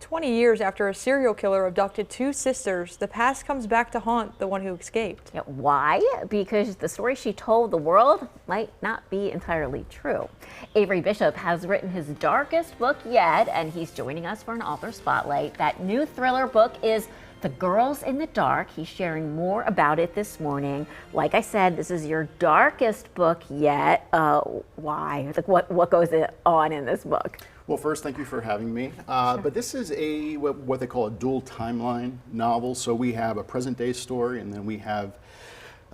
20 years after a serial killer abducted two sisters, the past comes back to haunt the one who escaped. Yeah, why? Because the story she told the world might not be entirely true. Avery Bishop has written his darkest book yet, and he's joining us for an author spotlight. That new thriller book is The Girls in the Dark. He's sharing more about it this morning. Like I said, this is your darkest book yet. Why? Like what goes on in this book? Well, first, thank you for having me. But this is what they call a dual timeline novel. So we have a present day story, and then we have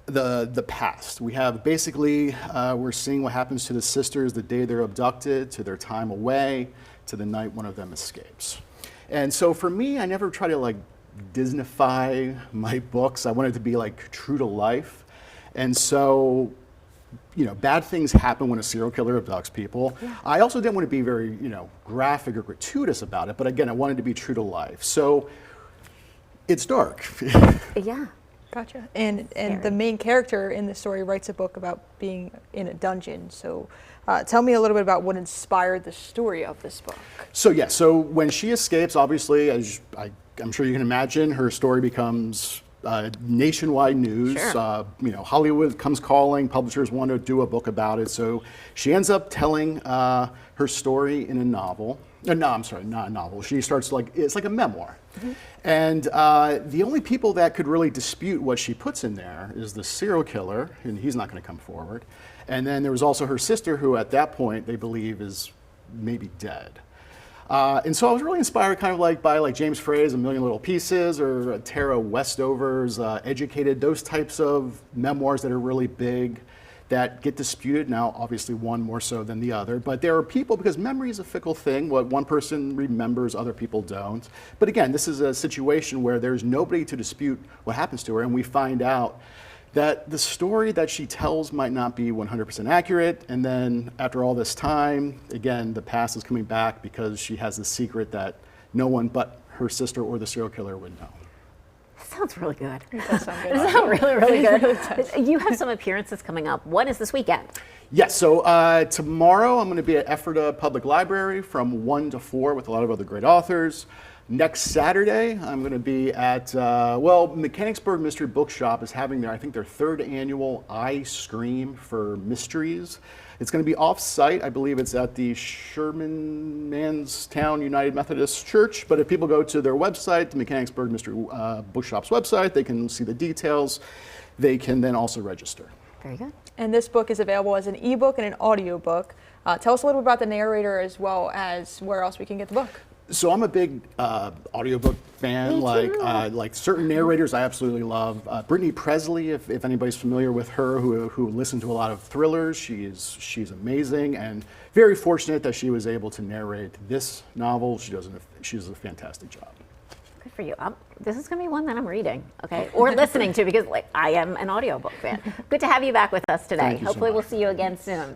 the past. We have basically, we're seeing what happens to the sisters the day they're abducted, to their time away, to the night one of them escapes. And so for me, I never try to like Disneyfy my books. I wanted to be like true to life. And so, you know, bad things happen when a serial killer abducts people. Yeah. I also didn't want to be very, you know, graphic or gratuitous about it, but again, I wanted to be true to life. So it's dark. Yeah. Gotcha. And the main character in the story writes a book about being in a dungeon. So tell me a little bit about what inspired the story of this book. So yeah, so when she escapes, obviously, as I'm sure you can imagine, her story becomes nationwide news. Sure. You know, Hollywood comes calling, publishers want to do a book about it. So she ends up telling her story in a novel. No, I'm sorry, not a novel. She starts it's like a memoir. Mm-hmm. And the only people that could really dispute what she puts in there is the serial killer, and he's not going to come forward. And then there was also her sister, who at that point they believe is maybe dead. And so I was really inspired kind of like by like James Frey's A Million Little Pieces, or Tara Westover's Educated, those types of memoirs that are really big, that get disputed. Now, obviously one more so than the other, but there are people, because memory is a fickle thing. What one person remembers, other people don't. But again, this is a situation where there's nobody to dispute what happens to her, and we find out that the story that she tells might not be 100% accurate. And then after all this time, again, the past is coming back because she has a secret that no one but her sister or the serial killer would know. Sounds really good. It does sound good. It sounds really, really good. You have some appearances coming up. What is this weekend? Yes, so tomorrow I'm going to be at Ephrata Public Library from 1 to 4 with a lot of other great authors. Next Saturday, I'm going to be at, Mechanicsburg Mystery Bookshop is having I think their 3rd annual I Scream for Mysteries. It's going to be off-site. I believe it's at the Sherman Manstown United Methodist Church. But if people go to their website, the Mechanicsburg Mystery Bookshop's website, they can see the details. They can then also register. Very good. And this book is available as an ebook and an audiobook. Tell us a little bit about the narrator, as well as where else we can get the book. So I'm a big audiobook fan. Like certain narrators I absolutely love. Brittany Presley, if anybody's familiar with her, who listened to a lot of thrillers, she's amazing, and very fortunate that she was able to narrate this novel. She does a fantastic job. Good for you. This is going to be one that I'm reading, okay, or listening to, because I am an audiobook fan. Good to have you back with us today. Thank you so Hopefully much. we'll see you again soon.